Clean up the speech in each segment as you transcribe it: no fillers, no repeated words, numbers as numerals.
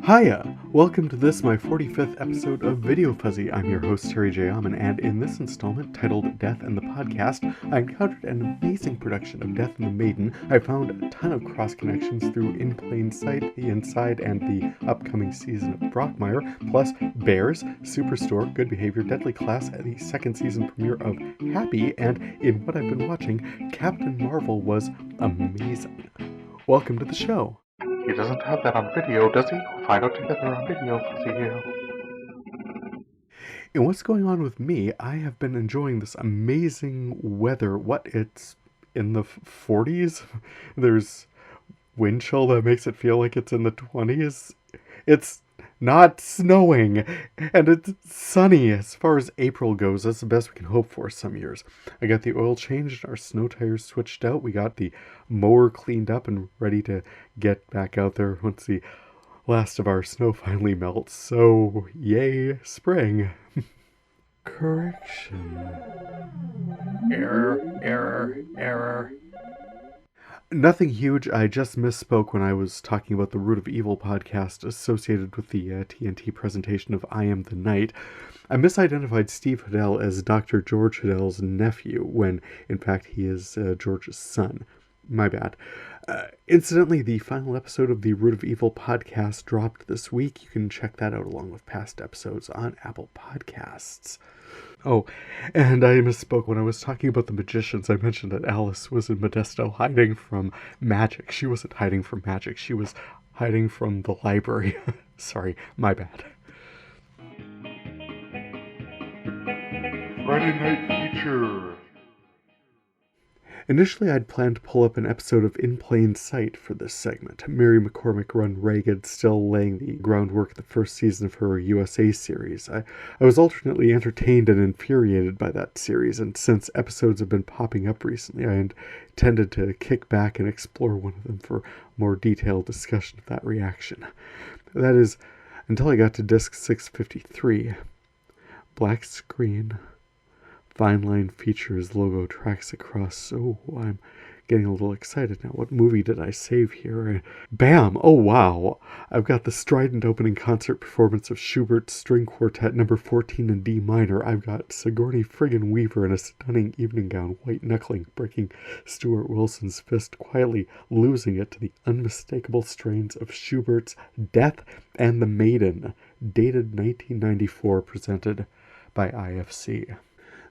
Hiya! Welcome to this, my 45th episode of VideoFuzzy. I'm your host, Terry J. Aman, and in this installment, titled Death and the Podcast, I encountered an amazing production of Death and the Maiden. I found a ton of cross-connections through In Plain Sight, The Inside, and the upcoming season of Brockmire, plus Bears, Superstore, Good Behavior, Deadly Class, and the second season premiere of Happy, and in what I've been watching, Captain Marvel was amazing. Welcome to the show. He doesn't have that on video, does he? We'll find out together on VideoFuzzy. And what's going on with me? I have been enjoying this amazing weather. It's in the 40s? There's wind chill that makes it feel like it's in the 20s. It's not snowing, and it's sunny. As far as April goes, that's the best we can hope for some years. I got the oil changed, our snow tires switched out, we got the mower cleaned up and ready to get back out there once the last of our snow finally melts. So, yay, spring. Correction. Error. Nothing huge. I just misspoke when I was talking about the Root of Evil podcast associated with the TNT presentation of I Am the Night. I misidentified Steve Hodel as Dr. George Hodel's nephew, when in fact he is George's son. My bad. Incidentally, the final episode of the Root of Evil podcast dropped this week. You can check that out along with past episodes on Apple Podcasts. Oh, and I misspoke when I was talking about the magicians. I mentioned that Alice was in Modesto hiding from magic. She wasn't hiding from magic. She was hiding from the library. Sorry, my bad. Friday Night Feature. Initially, I'd planned to pull up an episode of In Plain Sight for this segment. Mary McCormick run ragged, still laying the groundwork of the first season of her USA series. I was alternately entertained and infuriated by that series, and since episodes have been popping up recently, I intended to kick back and explore one of them for more detailed discussion of that reaction. That is, until I got to disc 653. Black screen. Fine line features, logo tracks across. Oh, I'm getting a little excited now. What movie did I save here? Bam! Oh, wow! I've got the strident opening concert performance of Schubert's String Quartet No. 14 in D minor. I've got Sigourney friggin' Weaver in a stunning evening gown, white knuckling, breaking Stuart Wilson's fist, quietly losing it to the unmistakable strains of Schubert's Death and the Maiden, dated 1994, presented by IFC.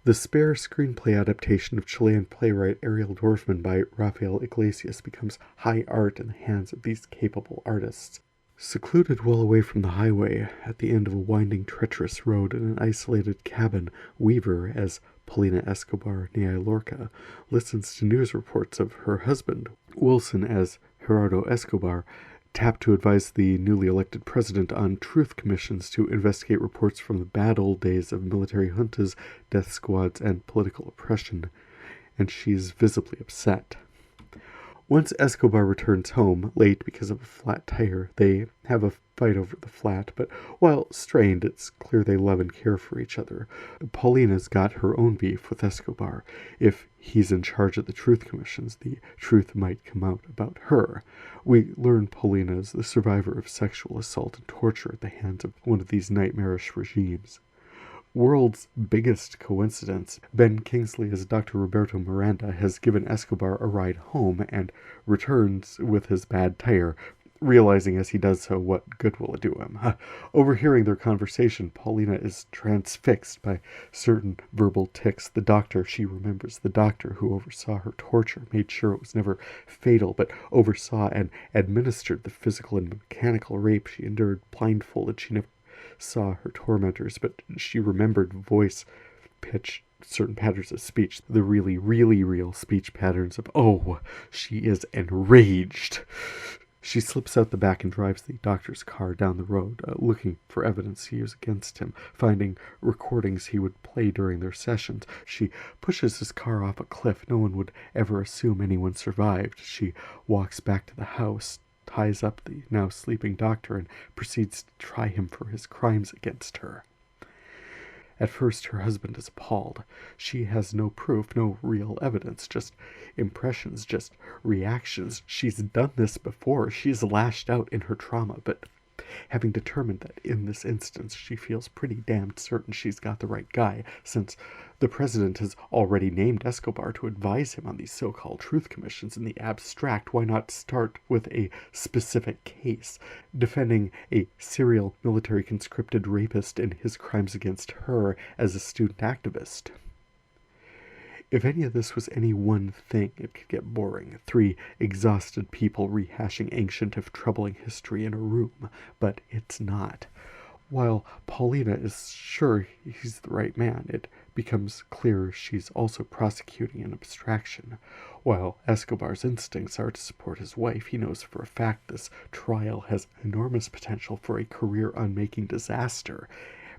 The spare screenplay adaptation of Chilean playwright Ariel Dorfman by Rafael Iglesias becomes high art in the hands of these capable artists. Secluded well away from the highway, at the end of a winding, treacherous road in an isolated cabin, Weaver, as Paulina Escobar née Lorca, listens to news reports of her husband, Wilson as Gerardo Escobar, tapped to advise the newly elected president on truth commissions to investigate reports from the bad old days of military juntas, death squads, and political oppression, and she's visibly upset. Once Escobar returns home, late because of a flat tire, they have a fight over the flat, but while strained, it's clear they love and care for each other. Paulina's got her own beef with Escobar. If he's in charge of the truth commissions, the truth might come out about her. We learn Paulina is the survivor of sexual assault and torture at the hands of one of these nightmarish regimes. World's biggest coincidence, Ben Kingsley as Dr. Roberto Miranda has given Escobar a ride home and returns with his bad tire, realizing as he does so what good will it do him. Overhearing their conversation, Paulina is transfixed by certain verbal tics. The doctor, she remembers the doctor who oversaw her torture, made sure it was never fatal, but oversaw and administered the physical and mechanical rape she endured blindfolded. She never saw her tormentors, but she remembered voice, pitch, certain patterns of speech, the really, really real speech patterns of, oh, she is enraged. She slips out the back and drives the doctor's car down the road, looking for evidence to use against him, finding recordings he would play during their sessions. She pushes his car off a cliff. No one would ever assume anyone survived. She walks back to the house, ties up the now sleeping doctor, and proceeds to try him for his crimes against her. At first, her husband is appalled. She has no proof, no real evidence, just impressions, just reactions. She's done this before. She's lashed out in her trauma, but having determined that in this instance she feels pretty damned certain she's got the right guy, since the president has already named Escobar to advise him on these so-called truth commissions. In the abstract, why not start with a specific case, defending a serial military conscripted rapist and his crimes against her as a student activist? If any of this was any one thing, it could get boring. 3 exhausted people rehashing ancient if troubling history in a room, but it's not. While Paulina is sure he's the right man, it becomes clear she's also prosecuting an abstraction. While Escobar's instincts are to support his wife, he knows for a fact this trial has enormous potential for a career-unmaking disaster.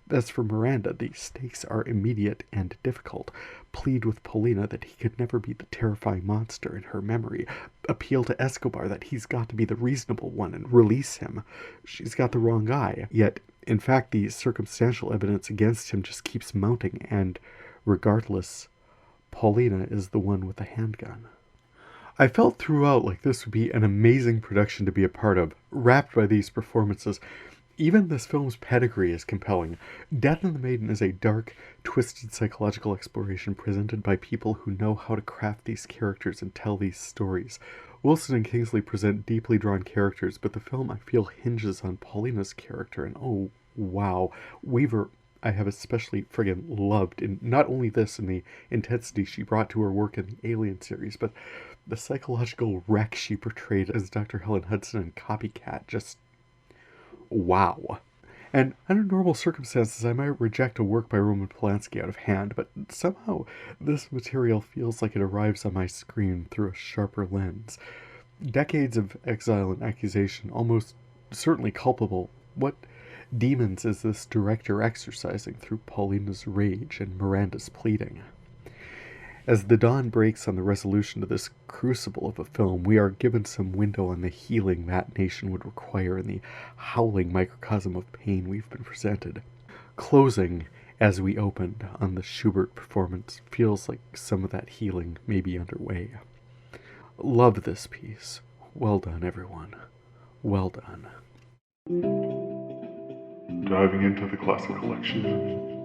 As for Miranda, the stakes are immediate and difficult. Plead with Paulina that he could never be the terrifying monster in her memory. Appeal to Escobar that he's got to be the reasonable one and release him. She's got the wrong guy. Yet, in fact, the circumstantial evidence against him just keeps mounting, and regardless, Paulina is the one with the handgun. I felt throughout like this would be an amazing production to be a part of, wrapped by these performances. Even this film's pedigree is compelling. Death in the Maiden is a dark, twisted psychological exploration presented by people who know how to craft these characters and tell these stories. Wilson and Kingsley present deeply drawn characters, but the film, I feel, hinges on Paulina's character, and oh, wow. Weaver, I have especially friggin' loved, in not only this and the intensity she brought to her work in the Alien series, but the psychological wreck she portrayed as Dr. Helen Hudson in Copycat. Just wow. And under normal circumstances, I might reject a work by Roman Polanski out of hand, but somehow this material feels like it arrives on my screen through a sharper lens. Decades of exile and accusation, almost certainly culpable. What demons is this director exercising through Paulina's rage and Miranda's pleading? As the dawn breaks on the resolution to this crucible of a film, we are given some window on the healing that nation would require in the howling microcosm of pain we've been presented. Closing, as we opened on the Schubert performance, feels like some of that healing may be underway. Love this piece. Well done, everyone. Well done. Diving into the classic collection.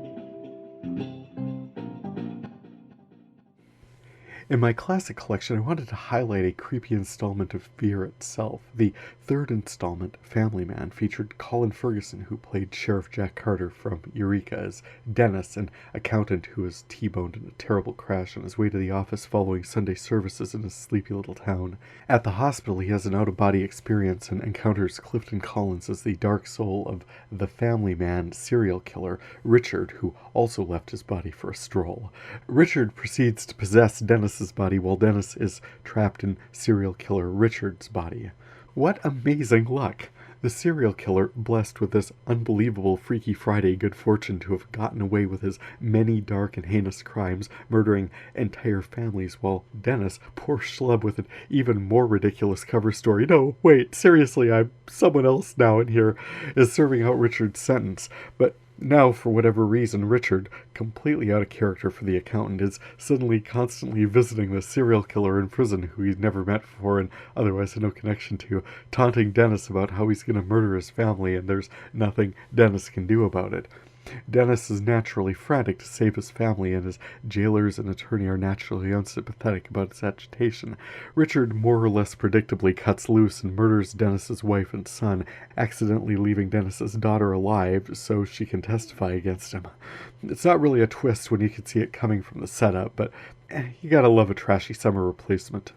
In my classic collection, I wanted to highlight a creepy installment of Fear itself. The third installment, Family Man, featured Colin Ferguson, who played Sheriff Jack Carter from Eureka, as Dennis, an accountant who was T-boned in a terrible crash on his way to the office following Sunday services in his sleepy little town. At the hospital, he has an out-of-body experience and encounters Clifton Collins as the dark soul of the Family Man serial killer, Richard, who also left his body for a stroll. Richard proceeds to possess Dennis's body while Dennis is trapped in serial killer Richard's body. What amazing luck! The serial killer, blessed with this unbelievable Freaky Friday good fortune to have gotten away with his many dark and heinous crimes, murdering entire families, while Dennis, poor schlub with an even more ridiculous cover story, no, wait, seriously, I'm someone else now in here, is serving out Richard's sentence. But now, for whatever reason, Richard, completely out of character for the accountant, is suddenly constantly visiting the serial killer in prison who he's never met before and otherwise had no connection to, taunting Dennis about how he's going to murder his family and there's nothing Dennis can do about it. Dennis is naturally frantic to save his family, and his jailers and attorney are naturally unsympathetic about his agitation. Richard more or less predictably cuts loose and murders Dennis's wife and son, accidentally leaving Dennis's daughter alive so she can testify against him. It's not really a twist when you can see it coming from the setup, but you gotta love a trashy summer replacement.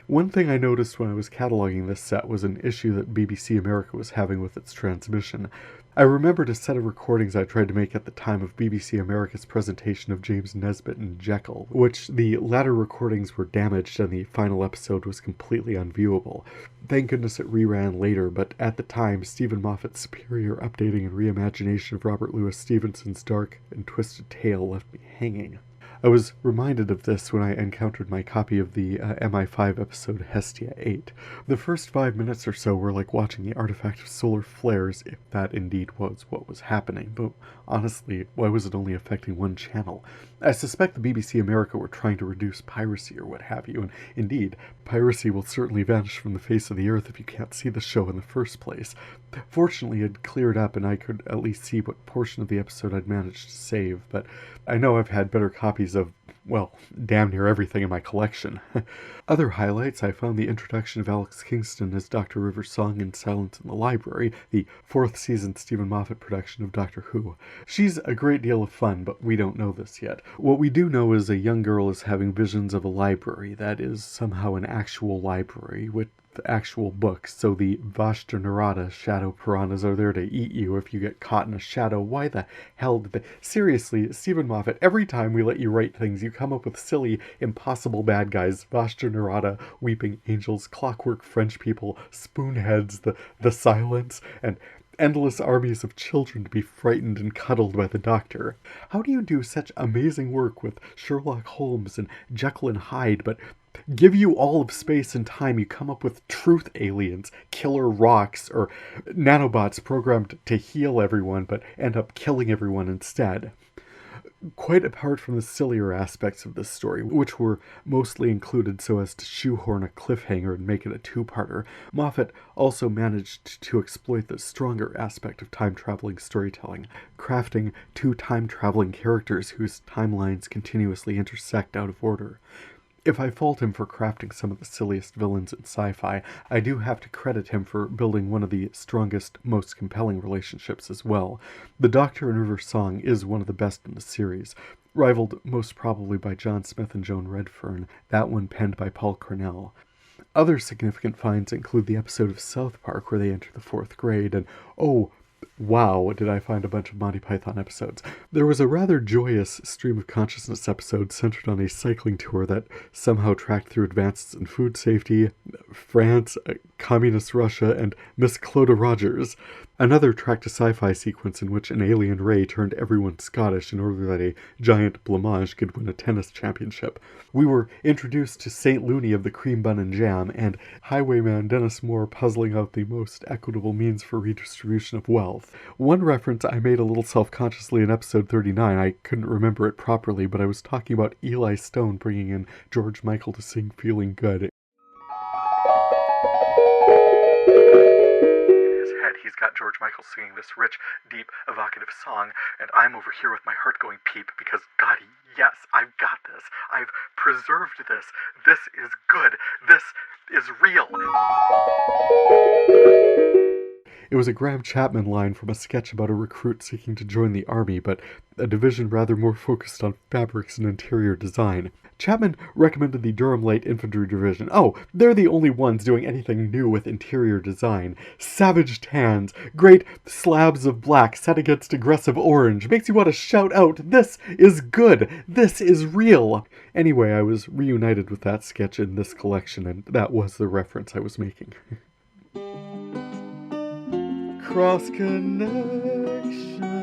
One thing I noticed when I was cataloging this set was an issue that BBC America was having with its transmission. I remembered a set of recordings I tried to make at the time of BBC America's presentation of James Nesbitt and Jekyll, which the latter recordings were damaged and the final episode was completely unviewable. Thank goodness it reran later, but at the time, Stephen Moffat's superior updating and reimagination of Robert Louis Stevenson's dark and twisted tale left me hanging. I was reminded of this when I encountered my copy of the MI5 episode Hestia 8. The first 5 minutes or so were like watching the artifact of solar flares, if that indeed was what was happening. But honestly, why was it only affecting one channel? I suspect the BBC America were trying to reduce piracy or what have you, and indeed, piracy will certainly vanish from the face of the earth if you can't see the show in the first place. Fortunately, it had cleared up and I could at least see what portion of the episode I'd managed to save, but I know I've had better copies of, well, damn near everything in my collection. Other highlights, I found the introduction of Alex Kingston as Dr. River's song in Silence in the Library, the 4th season Stephen Moffat production of Doctor Who. She's a great deal of fun, but we don't know this yet. What we do know is a young girl is having visions of a library that is somehow an actual library with actual books, so the Vashta Narada shadow piranhas are there to eat you if you get caught in a shadow. Why the hell did they... Seriously, Stephen Moffat, every time we let you write things, you come up with silly, impossible bad guys. Vashta Narada, weeping angels, clockwork French people, spoonheads, the silence, and endless armies of children to be frightened and cuddled by the Doctor. How do you do such amazing work with Sherlock Holmes and Jekyll and Hyde, but give you all of space and time, you come up with truth aliens, killer rocks, or nanobots programmed to heal everyone, but end up killing everyone instead? Quite apart from the sillier aspects of this story, which were mostly included so as to shoehorn a cliffhanger and make it a two-parter, Moffat also managed to exploit the stronger aspect of time-traveling storytelling, crafting two time-traveling characters whose timelines continuously intersect out of order. If I fault him for crafting some of the silliest villains in sci-fi, I do have to credit him for building one of the strongest, most compelling relationships as well. The Doctor and River song is one of the best in the series, rivaled most probably by John Smith and Joan Redfern, that one penned by Paul Cornell. Other significant finds include the episode of South Park where they enter the 4th grade, and oh, wow, did I find a bunch of Monty Python episodes. There was a rather joyous stream of consciousness episode centered on a cycling tour that somehow tracked through advances in food safety, France, communist Russia, and Miss Clodagh Rogers. Another tracked a sci-fi sequence in which an alien ray turned everyone Scottish in order that a giant blancmange could win a tennis championship. We were introduced to St. Looney of the Cream Bun and Jam, and highwayman Dennis Moore puzzling out the most equitable means for redistribution of wealth. One reference I made a little self-consciously in episode 39, I couldn't remember it properly, but I was talking about Eli Stone bringing in George Michael to sing Feeling Good. He's got George Michael singing this rich, deep, evocative song, and I'm over here with my heart going peep because, God, yes, I've got this. I've preserved this. This is good. This is real. It was a Graham Chapman line from a sketch about a recruit seeking to join the army, but a division rather more focused on fabrics and interior design. Chapman recommended the Durham Light Infantry Division. Oh, they're the only ones doing anything new with interior design. Savage tans, great slabs of black set against aggressive orange. Makes you want to shout out, this is good, this is real. Anyway, I was reunited with that sketch in this collection, and that was the reference I was making. Cross connection.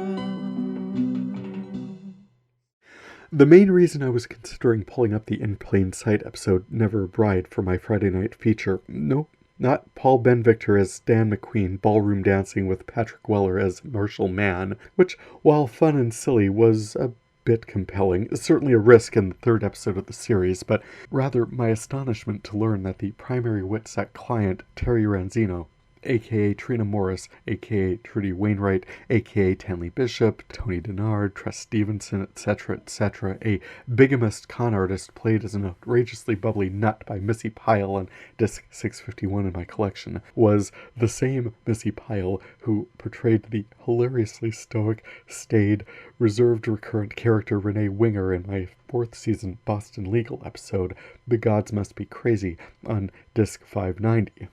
The main reason I was considering pulling up the In Plain Sight episode Never a Bride for my Friday night feature, nope, not Paul Ben-Victor as Dan McQueen ballroom dancing with Patrick Weller as Marshall Mann, which, while fun and silly, was a bit compelling, certainly a risk in the 3rd episode of the series, but rather my astonishment to learn that the primary Witsec client, Terry Ranzino, a.k.a. Trina Morris, a.k.a. Trudy Wainwright, a.k.a. Tanley Bishop, Tony Denard, Tress Stevenson, etc., a bigamist con artist played as an outrageously bubbly nut by Missi Pyle on disc 651 in my collection, was the same Missi Pyle who portrayed the hilariously stoic, staid, reserved recurrent character Renee Winger in my 4th season Boston Legal episode, The Gods Must Be Crazy, on disc 590.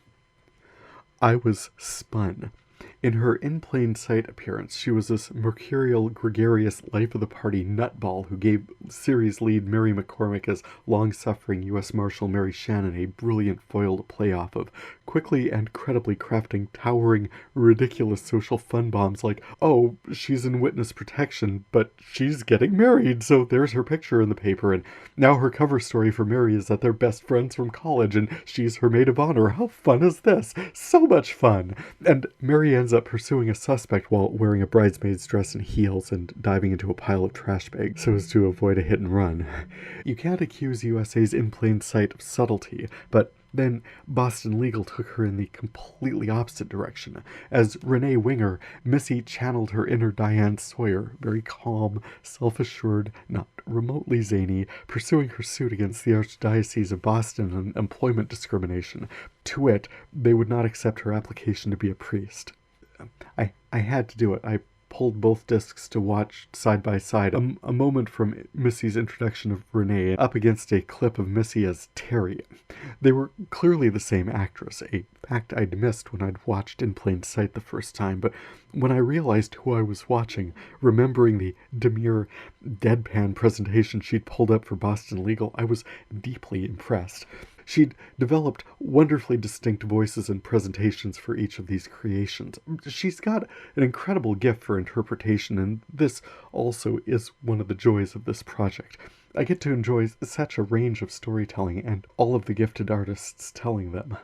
I was spun. In her In Plain Sight appearance, she was this mercurial, gregarious, life-of-the-party nutball who gave series lead Mary McCormick as long-suffering U.S. Marshal Mary Shannon a brilliant foil to play off of, quickly and credibly crafting towering, ridiculous social fun bombs like, oh, she's in witness protection, but she's getting married, so there's her picture in the paper, and now her cover story for Mary is that they're best friends from college, and she's her maid of honor. How fun is this? So much fun! And Mary ends up pursuing a suspect while wearing a bridesmaid's dress and heels and diving into a pile of trash bags so as to avoid a hit and run. You can't accuse USA's In Plain Sight of subtlety, but Then Boston Legal took her in the completely opposite direction. As Renee Winger, Missy channeled her inner Diane Sawyer, very calm, self-assured, not remotely zany, pursuing her suit against the Archdiocese of Boston on employment discrimination. To wit, they would not accept her application to be a priest. I had to do it. I pulled both discs to watch side by side, a moment from Missy's introduction of Renee up against a clip of Missy as Terry. They were clearly the same actress, a fact I'd missed when I'd watched In Plain Sight the first time, but when I realized who I was watching, remembering the demure, deadpan presentation she'd pulled up for Boston Legal, I was deeply impressed. She'd developed wonderfully distinct voices and presentations for each of these creations. She's got an incredible gift for interpretation, and this also is one of the joys of this project. I get to enjoy such a range of storytelling and all of the gifted artists telling them.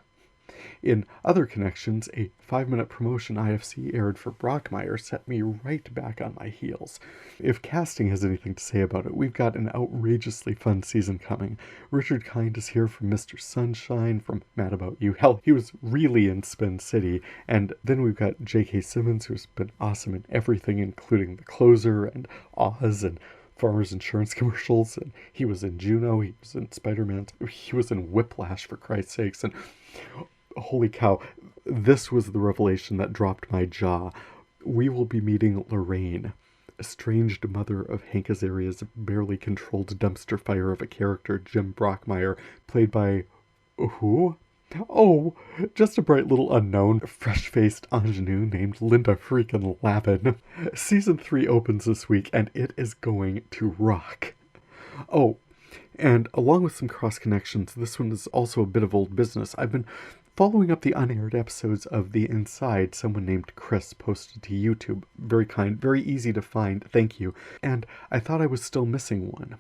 In other connections, a 5-minute promotion IFC aired for Brockmire set me right back on my heels. If casting has anything to say about it, we've got an outrageously fun season coming. Richard Kind is here from Mr. Sunshine, from Mad About You. Hell, he was really in Spin City. And then we've got J.K. Simmons, who's been awesome in everything, including The Closer and Oz and Farmers Insurance commercials. And he was in Juno, he was in Spider-Man, he was in Whiplash, for Christ's sakes. And holy cow, this was the revelation that dropped my jaw. We will be meeting Lorraine, estranged mother of Hank Azaria's barely controlled dumpster fire of a character, Jim Brockmire, played by who? Oh, just a bright little unknown, fresh-faced ingenue named Linda freaking Lavin. Season 3 opens this week, and it is going to rock. Oh, and along with some cross-connections, this one is also a bit of old business. I've been following up the unaired episodes of The Inside someone named Chris posted to YouTube. Very kind, very easy to find, thank you. And I thought I was still missing one.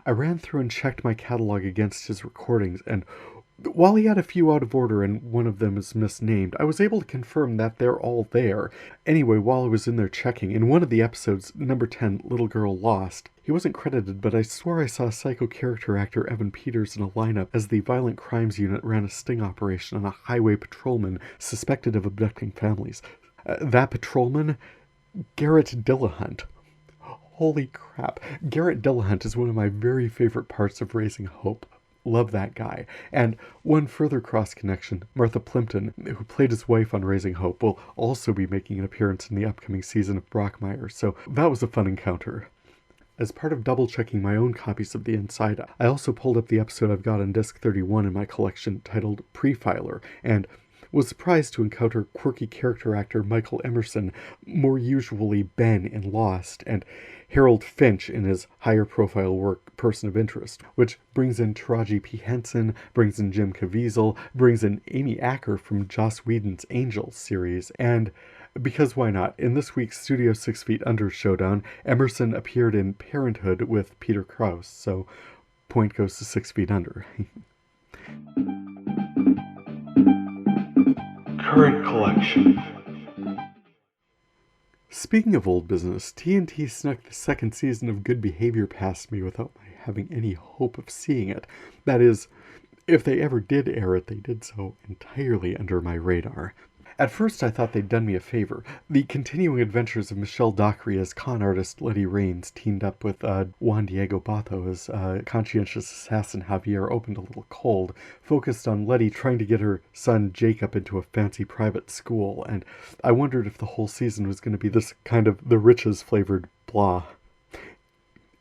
I ran through and checked my catalog against his recordings, and while he had a few out of order and one of them is misnamed, I was able to confirm that they're all there. Anyway, while I was in there checking, in one of the episodes, number 10, Little Girl Lost, he wasn't credited, but I swore I saw psycho character actor Evan Peters in a lineup as the Violent Crimes Unit ran a sting operation on a highway patrolman suspected of abducting families. That patrolman? Garret Dillahunt. Holy crap. Garret Dillahunt is one of my very favorite parts of Raising Hope. Love that guy. And one further cross-connection, Martha Plimpton, who played his wife on Raising Hope, will also be making an appearance in the upcoming season of Brockmire, so that was a fun encounter. As part of double-checking my own copies of The Inside, I also pulled up the episode I've got on disc 31 in my collection titled Pre-Filer, and was surprised to encounter quirky character actor Michael Emerson, more usually Ben in Lost, and Harold Finch in his higher-profile work Person of Interest, which brings in Taraji P. Henson, brings in Jim Caviezel, brings in Amy Acker from Joss Whedon's Angels series, and because why not? In this week's Studio 6 Feet Under showdown, Emerson appeared in Parenthood with Peter Krause, so point goes to 6 Feet Under. Current collection. Speaking of old business, TNT snuck the second season of Good Behavior past me without my having any hope of seeing it. That is, if they ever did air it, they did so entirely under my radar. At first I thought they'd done me a favor. The continuing adventures of Michelle Dockery as con artist Letty Raines teamed up with Juan Diego Botho as conscientious assassin Javier opened a little cold, focused on Letty trying to get her son Jacob into a fancy private school, and I wondered if the whole season was going to be this kind of the riches flavored blah.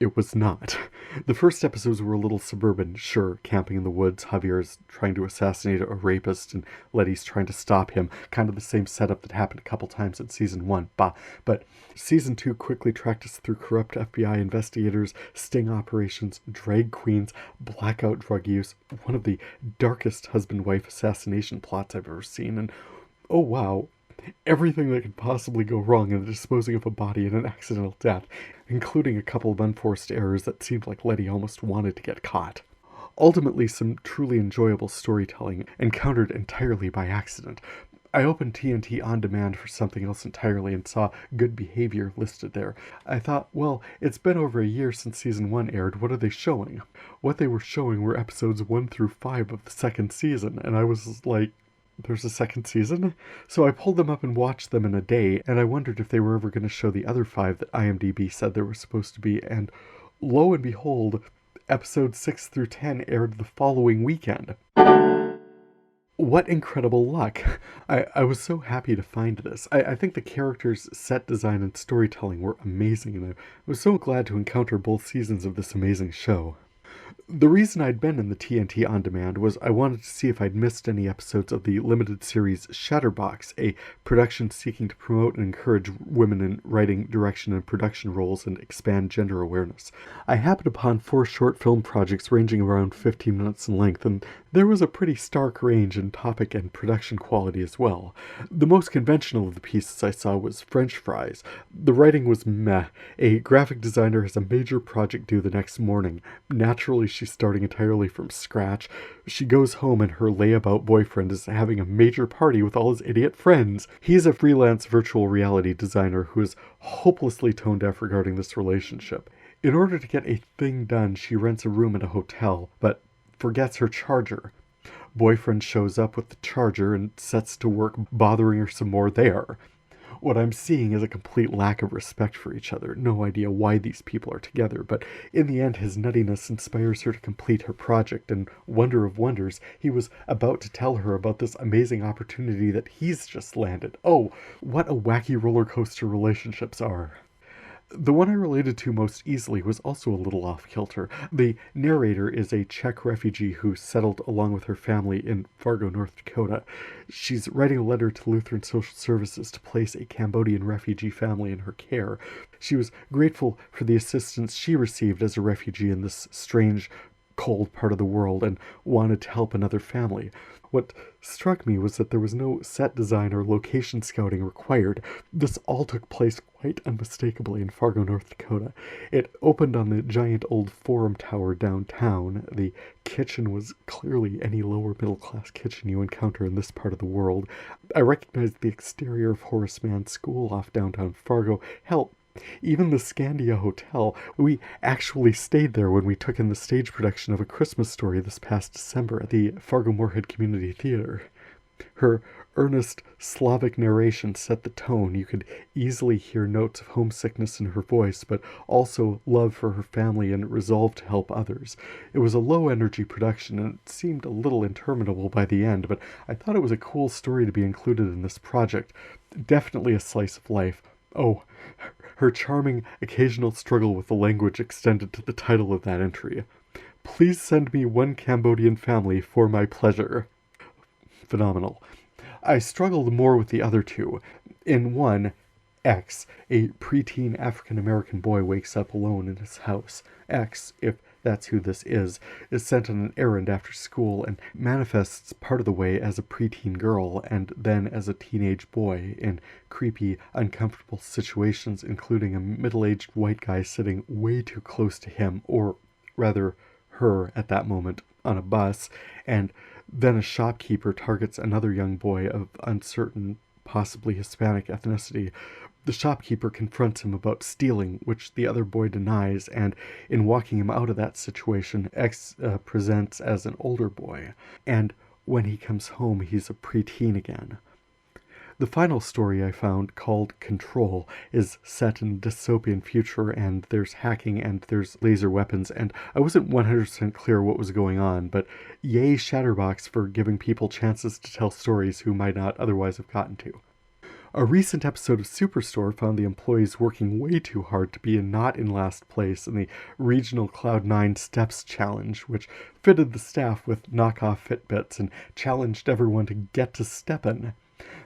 It was not. The first episodes were a little suburban, sure, camping in the woods, Javier's trying to assassinate a rapist, and Letty's trying to stop him, kind of the same setup that happened a couple times in Season 1, bah. But Season 2 quickly tracked us through corrupt FBI investigators, sting operations, drag queens, blackout drug use, one of the darkest husband-wife assassination plots I've ever seen, and oh wow, everything that could possibly go wrong in the disposing of a body in an accidental death, including a couple of unforced errors that seemed like Letty almost wanted to get caught. Ultimately, some truly enjoyable storytelling, encountered entirely by accident. I opened TNT On Demand for something else entirely and saw Good Behavior listed there. I thought, well, it's been over a year since season 1 aired, what are they showing? What they were showing were episodes 1 through 5 of the second season, and I was like, there's a second season? So I pulled them up and watched them in a day, and I wondered if they were ever going to show the other 5 that IMDb said there were supposed to be, and lo and behold, episodes 6 through 10 aired the following weekend. What incredible luck. I was so happy to find this. I think the characters, set design, and storytelling were amazing, and I was so glad to encounter both seasons of this amazing show. The reason I'd been in the TNT On Demand was I wanted to see if I'd missed any episodes of the limited series Shatterbox, a production seeking to promote and encourage women in writing, direction, and production roles and expand gender awareness. I happened upon 4 short film projects ranging around 15 minutes in length, and there was a pretty stark range in topic and production quality as well. The most conventional of the pieces I saw was French Fries. The writing was meh. A graphic designer has a major project due the next morning. Naturally, she's starting entirely from scratch. She goes home and her layabout boyfriend is having a major party with all his idiot friends. He's a freelance virtual reality designer who is hopelessly tone deaf regarding this relationship. In order to get a thing done, she rents a room at a hotel, but forgets her charger. Boyfriend shows up with the charger and sets to work bothering her some more there. What I'm seeing is a complete lack of respect for each other. No idea why these people are together, but in the end his nuttiness inspires her to complete her project, and wonder of wonders, he was about to tell her about this amazing opportunity that he's just landed. Oh, what a wacky roller coaster relationships are. The one I related to most easily was also a little off-kilter. The narrator is a Czech refugee who settled along with her family in Fargo, North Dakota. She's writing a letter to Lutheran Social Services to place a Cambodian refugee family in her care. She was grateful for the assistance she received as a refugee in this strange, cold part of the world and wanted to help another family. What struck me was that there was no set design or location scouting required. This all took place quite unmistakably in Fargo, North Dakota. It opened on the giant old Forum Tower downtown. The kitchen was clearly any lower middle class kitchen you encounter in this part of the world. I recognized the exterior of Horace Mann's school off downtown Fargo. Hell, even the Scandia Hotel. We actually stayed there when we took in the stage production of A Christmas Story this past December at the Fargo Moorhead Community Theater. Her earnest Slavic narration set the tone. You could easily hear notes of homesickness in her voice, but also love for her family and resolve to help others. It was a low-energy production, and it seemed a little interminable by the end, but I thought it was a cool story to be included in this project. Definitely a slice of life. Oh, her charming occasional struggle with the language extended to the title of that entry. Please send me one Cambodian family for my pleasure. Phenomenal. I struggled more with the other two. In one, X, a preteen African-American boy wakes up alone in his house. X, if that's who this is sent on an errand after school and manifests part of the way as a preteen girl and then as a teenage boy in creepy, uncomfortable situations, including a middle-aged white guy sitting way too close to him, or rather her at that moment, on a bus, and then a shopkeeper targets another young boy of uncertain, possibly Hispanic ethnicity. The shopkeeper confronts him about stealing, which the other boy denies, and in walking him out of that situation, X presents as an older boy, and when he comes home, he's a preteen again. The final story I found, called Control, is set in a dystopian future, and there's hacking and there's laser weapons, and I wasn't 100% clear what was going on, but yay Shatterbox for giving people chances to tell stories who might not otherwise have gotten to. A recent episode of Superstore found the employees working way too hard to be not in last place in the regional Cloud9 Steps Challenge, which fitted the staff with knockoff Fitbits and challenged everyone to get to steppin'.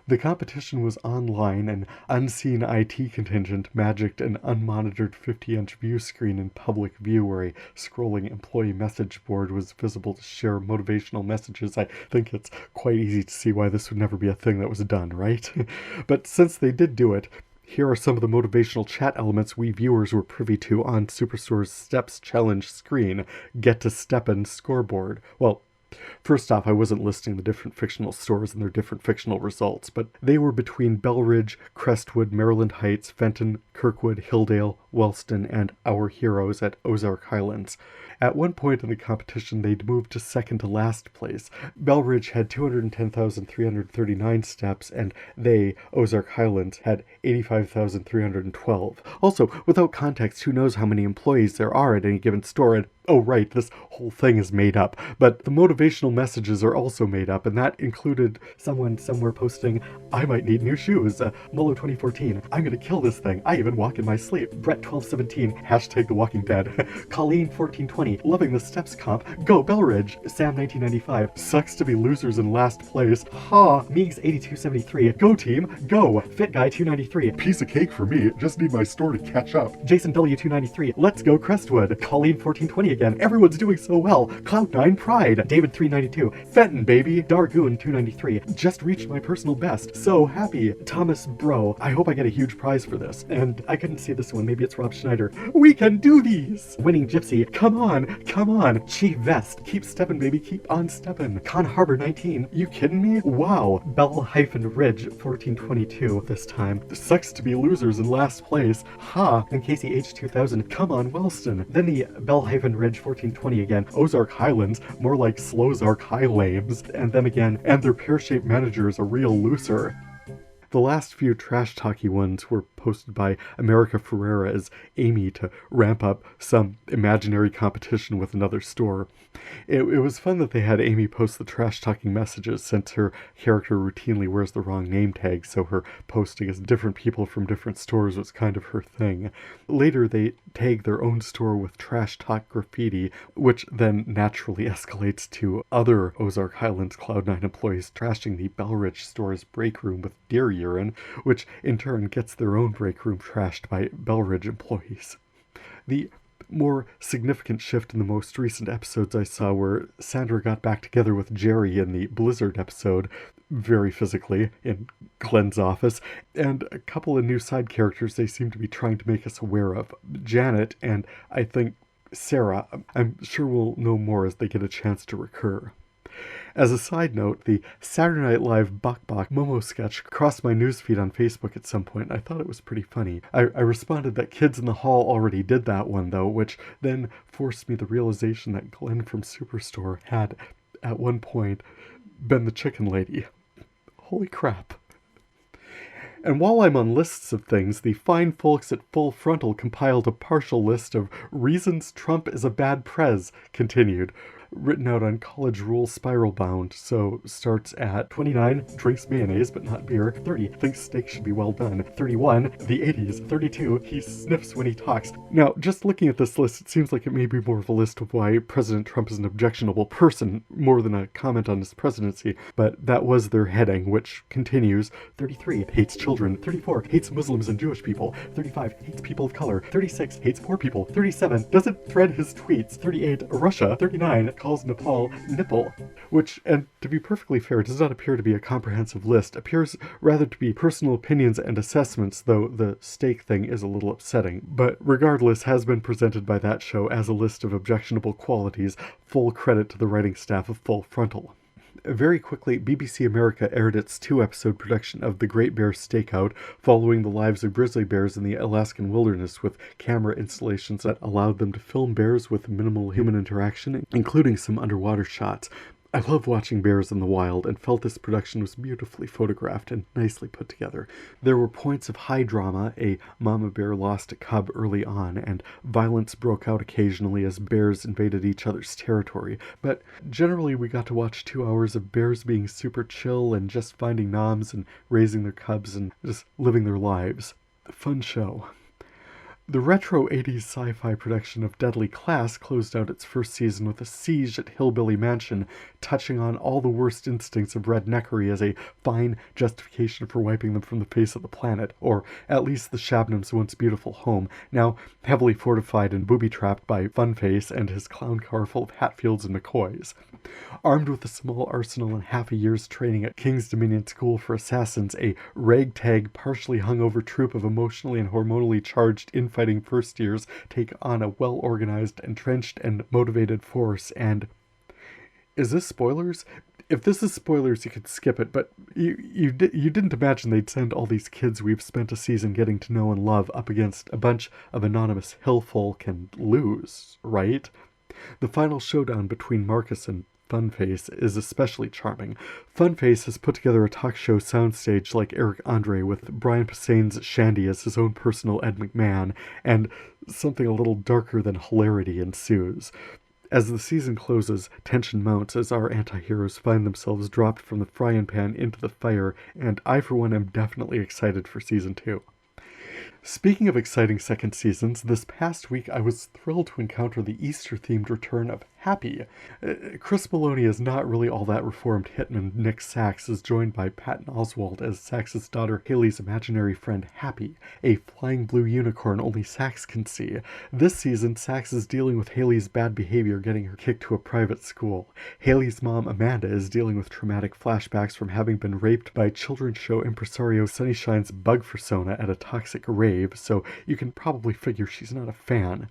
The competition was online, and unseen IT contingent magicked an unmonitored 50-inch view screen in public view where a scrolling employee message board was visible to share motivational messages. I think it's quite easy to see why this would never be a thing that was done, right? But since they did do it, here are some of the motivational chat elements we viewers were privy to on Superstore's Steps Challenge screen. Get to Steppin' scoreboard. Well, First off, I wasn't listing the different fictional stores and their different fictional results, but they were between Belridge, Crestwood, Maryland Heights, Fenton, Kirkwood, Hilldale, Wellston, and Our Heroes at Ozark Highlands. At one point in the competition, they'd moved to second to last place. Belridge had 210,339 steps, and they, Ozark Highlands, had 85,312. Also, without context, who knows how many employees there are at any given store, and oh right, this whole thing is made up. But the motivational messages are also made up, and that included someone somewhere posting, "I might need new shoes. Mullo 2014. I'm gonna kill this thing. I even walk in my sleep." Brett 1217. Hashtag The Walking Dead. Colleen 1420. Loving the steps comp. Go Belridge. Sam 1995. Sucks to be losers in last place. Ha. Meegs 8273. Go team. Go. Fit Guy 293. Piece of cake for me. Just need my store to catch up. Jason W 293. Let's go Crestwood. Colleen 1420 again. Everyone's doing so well. Cloud9 Pride. David 392. Fenton baby. Dargoon 293. Just reached my personal best. So happy. Thomas Bro. I hope I get a huge prize for this. And I couldn't see this one. Maybe it's Rob Schneider. We can do these. Winning Gypsy. Come on. Come on. Chief Vest. Keep steppin', baby. Keep on steppin'. Con Harbor 19. You kidding me? Wow. Bell-Ridge 1422 this time. Sucks to be losers in last place. Ha. And Casey H 2000. Come on, Wellston. Then the Bell-Ridge 1420 again. Ozark Highlands. More like Slowzark Highlames. And them again. And their pear-shaped manager is a real loser. The last few trash-talky ones were posted by America Ferrera as Amy to ramp up some imaginary competition with another store. It was fun that they had Amy post the trash-talking messages since her character routinely wears the wrong name tag, so her posting as different people from different stores was kind of her thing. Later, they tag their own store with trash talk graffiti, which then naturally escalates to other Ozark Highlands Cloud9 employees trashing the Belridge store's break room with deer urine, which in turn gets their own break room trashed by Belridge employees. The more significant shift in the most recent episodes I saw where Sandra got back together with Jerry in the Blizzard episode, very physically, in Glenn's office, and a couple of new side characters they seem to be trying to make us aware of. Janet and, I think, Sarah. I'm sure we'll know more as they get a chance to recur. As a side note, the Saturday Night Live Bok Bok Momo sketch crossed my newsfeed on Facebook at some point. I thought it was pretty funny. I responded that Kids in the Hall already did that one, though, which then forced me the realization that Glenn from Superstore had, at one point, been the chicken lady. Holy crap. And while I'm on lists of things, the fine folks at Full Frontal compiled a partial list of reasons Trump is a bad prez, continued. Written out on college rule spiral bound, so starts at 29, drinks mayonnaise but not beer, 30, thinks steak should be well done, 31, the 80s, 32, he sniffs when he talks. Now, just looking at this list, it seems like it may be more of a list of why President Trump is an objectionable person, more than a comment on his presidency, but that was their heading, which continues. 33, hates children, 34, hates Muslims and Jewish people, 35, hates people of color, 36, hates poor people, 37, doesn't thread his tweets, 38, Russia, 39, calls Nepal nipple, which, and to be perfectly fair, does not appear to be a comprehensive list, appears rather to be personal opinions and assessments, though the steak thing is a little upsetting, but regardless has been presented by that show as a list of objectionable qualities, full credit to the writing staff of Full Frontal. Very quickly, BBC America aired its 2-episode production of The Great Bear Stakeout, following the lives of grizzly bears in the Alaskan wilderness with camera installations that allowed them to film bears with minimal human interaction, including some underwater shots. I love watching bears in the wild and felt this production was beautifully photographed and nicely put together. There were points of high drama, a mama bear lost a cub early on, and violence broke out occasionally as bears invaded each other's territory, but generally we got to watch 2 hours of bears being super chill and just finding noms and raising their cubs and just living their lives. Fun show. The retro 80s sci-fi production of Deadly Class closed out its first season with a siege at Hillbilly Mansion, touching on all the worst instincts of redneckery as a fine justification for wiping them from the face of the planet, or at least the Shabnam's once beautiful home, now heavily fortified and booby-trapped by Funface and his clown car full of Hatfields and McCoys. Armed with a small arsenal and half a year's training at King's Dominion School for Assassins, a ragtag, partially hungover troop of emotionally and hormonally charged infighting first years take on a well-organized, entrenched, and motivated force, and Is this spoilers? If this is spoilers, you could skip it, but you didn't imagine they'd send all these kids we've spent a season getting to know and love up against a bunch of anonymous hill folk and lose, right? The final showdown between Marcus and Funface is especially charming. Funface has put together a talk show soundstage like Eric Andre with Brian Posehn's Shandy as his own personal Ed McMahon, and something a little darker than hilarity ensues. As the season closes, tension mounts as our anti-heroes find themselves dropped from the frying pan into the fire, and I for one am definitely excited for season 2. Speaking of exciting second seasons, this past week I was thrilled to encounter the Easter-themed return of Happy. Chris Maloney is not really all that reformed hitman Nick Sachs is joined by Patton Oswalt as Sachs's daughter Haley's imaginary friend Happy, a flying blue unicorn only Sachs can see. This season, Sachs is dealing with Haley's bad behavior getting her kicked to a private school. Haley's mom, Amanda, is dealing with traumatic flashbacks from having been raped by children's show impresario Sunnyshine's bug persona at a toxic rave, so you can probably figure she's not a fan.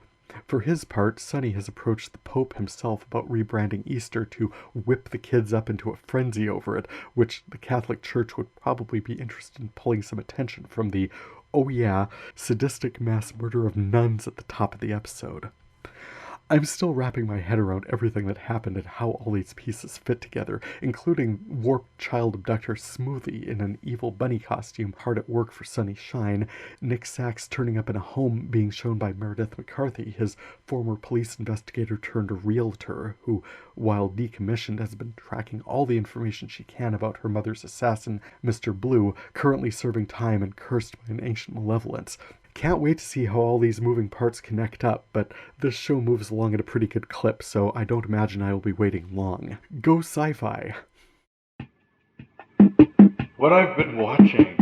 For his part, Sonny has approached the Pope himself about rebranding Easter to whip the kids up into a frenzy over it, which the Catholic Church would probably be interested in pulling some attention from the, oh yeah, sadistic mass murder of nuns at the top of the episode. I'm still wrapping my head around everything that happened and how all these pieces fit together, including warped child abductor Smoothie in an evil bunny costume hard at work for Sunny Shine, Nick Sachs turning up in a home being shown by Meredith McCarthy, his former police investigator turned realtor, who, while decommissioned, has been tracking all the information she can about her mother's assassin, Mr. Blue, currently serving time and cursed by an ancient malevolence. Can't wait to see how all these moving parts connect up, but this show moves along at a pretty good clip, so I don't imagine I will be waiting long. Go sci-fi! What I've been watching.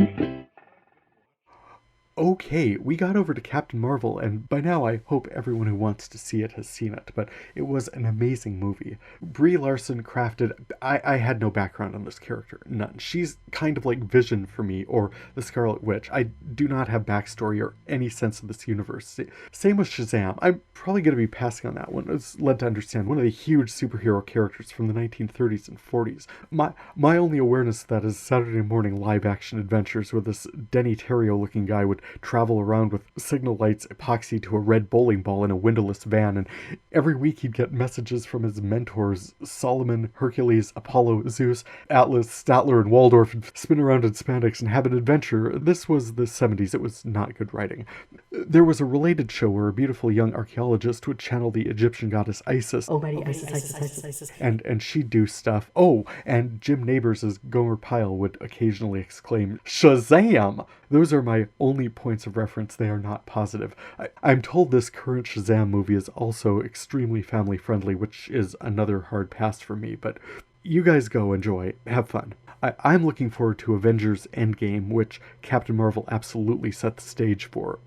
Okay, we got over to Captain Marvel, and by now I hope everyone who wants to see it has seen it, but it was an amazing movie. Brie Larson crafted... I had no background on this character, none. She's kind of like Vision for me, or the Scarlet Witch. I do not have backstory or any sense of this universe. Same with Shazam. I'm probably going to be passing on that one. It's led to understand one of the huge superhero characters from the 1930s and 40s. My only awareness of that is Saturday morning live-action adventures where this Denny Terrio-looking guy would travel around with signal lights epoxied to a red bowling ball in a windowless van, and every week he'd get messages from his mentors, Solomon, Hercules, Apollo, Zeus, Atlas, Statler, and Waldorf, and spin around in spandex and have an adventure. This was the 70s. It was not good writing. There was a related show where a beautiful young archaeologist would channel the Egyptian goddess Isis. Almighty Isis. And she'd do stuff. Oh, and Jim Nabors as Gomer Pyle would occasionally exclaim, Shazam! Those are my only points of reference. They are not positive. I'm told this current Shazam movie is also extremely family friendly, which is another hard pass for me, but you guys go enjoy. Have fun. I'm looking forward to Avengers Endgame, which Captain Marvel absolutely set the stage for.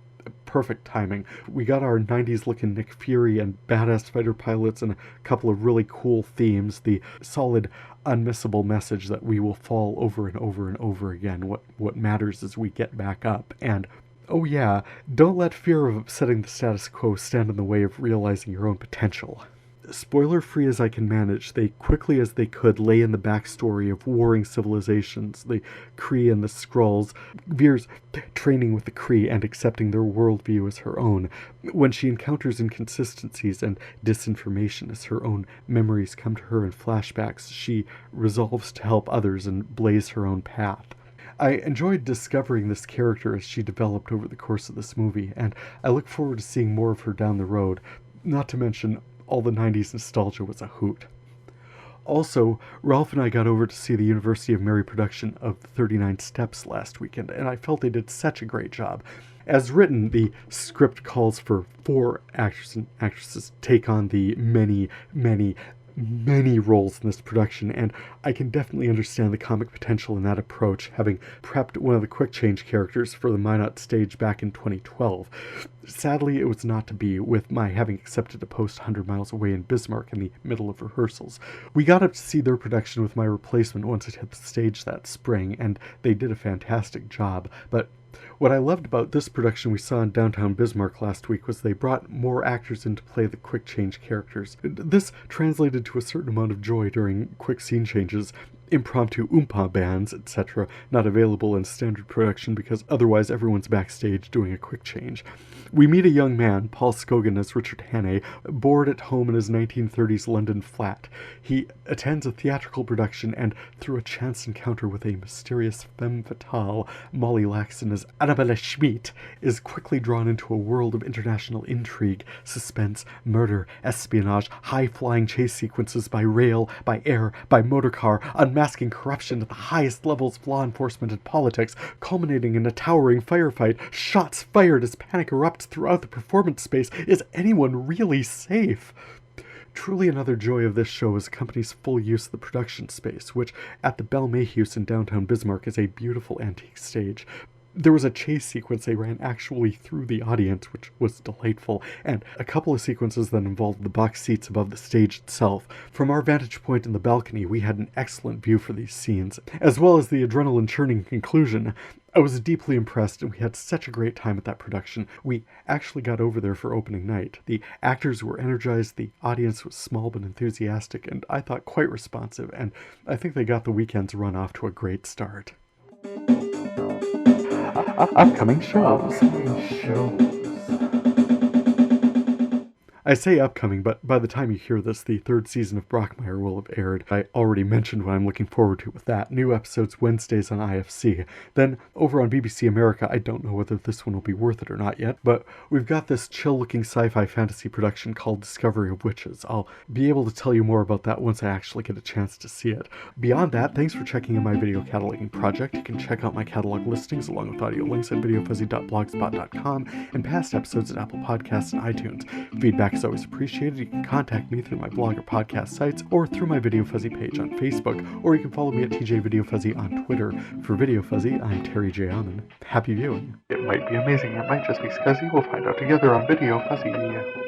Perfect timing. We got our 90s looking Nick Fury and badass fighter pilots and a couple of really cool themes, the solid unmissable message that we will fall over and over and over again. What matters is we get back up. And oh yeah, don't let fear of upsetting the status quo stand in the way of realizing your own potential. Spoiler-free as I can manage, they quickly as they could lay in the backstory of warring civilizations, the Kree and the Skrulls, Veer's training with the Kree and accepting their worldview as her own. When she encounters inconsistencies and disinformation as her own memories come to her in flashbacks, she resolves to help others and blaze her own path. I enjoyed discovering this character as she developed over the course of this movie, and I look forward to seeing more of her down the road, not to mention all the 90s nostalgia was a hoot. Also, Ralph and I got over to see the University of Mary production of 39 Steps last weekend, and I felt they did such a great job. As written, the script calls for 4 actors and actresses to take on the many roles in this production, and I can definitely understand the comic potential in that approach, having prepped one of the quick change characters for the Minot stage back in 2012. Sadly, it was not to be, with my having accepted a post 100 miles away in Bismarck in the middle of rehearsals. We got up to see their production with my replacement once it hit the stage that spring, and they did a fantastic job, but What I loved about this production we saw in downtown Bismarck last week was they brought more actors in to play the quick change characters. This translated to a certain amount of joy during quick scene changes, impromptu oompa bands, etc., not available in standard production because otherwise everyone's backstage doing a quick change. We meet a young man, Paul Scogan as Richard Hannay, bored at home in his 1930s London flat. He attends a theatrical production and, through a chance encounter with a mysterious femme fatale, Molly Laxton as Annabella Schmidt, is quickly drawn into a world of international intrigue, suspense, murder, espionage, high-flying chase sequences by rail, by air, by motorcar, unmasking corruption at the highest levels of law enforcement and politics, culminating in a towering firefight, shots fired as panic erupts throughout the performance space. Is anyone really safe? Truly another joy of this show is the company's full use of the production space, which at the Bell Mayhews in downtown Bismarck is a beautiful antique stage. There was a chase sequence they ran actually through the audience, which was delightful, and a couple of sequences that involved the box seats above the stage itself. From our vantage point in the balcony, we had an excellent view for these scenes, as well as the adrenaline-churning conclusion. I was deeply impressed, and we had such a great time at that production. We actually got over there for opening night. The actors were energized, the audience was small but enthusiastic, and I thought quite responsive, and I think they got the weekend's run off to a great start. Upcoming shows. I say upcoming, but by the time you hear this, the third season of Brockmire will have aired. I already mentioned what I'm looking forward to with that. New episodes Wednesdays on IFC. Then, over on BBC America, I don't know whether this one will be worth it or not yet, but we've got this chill-looking sci-fi fantasy production called Discovery of Witches. I'll be able to tell you more about that once I actually get a chance to see it. Beyond that, thanks for checking in my video cataloging project. You can check out my catalog listings along with audio links at VideoFuzzy.blogspot.com and past episodes at Apple Podcasts and iTunes. Feedback is always appreciated. You can contact me through my blog or podcast sites or through my VideoFuzzy page on Facebook, or you can follow me at TJ VideoFuzzy on Twitter. For VideoFuzzy, I'm Terry J. Aman. Happy viewing. It might be amazing, it might just be scuzzy. We'll find out together on VideoFuzzy.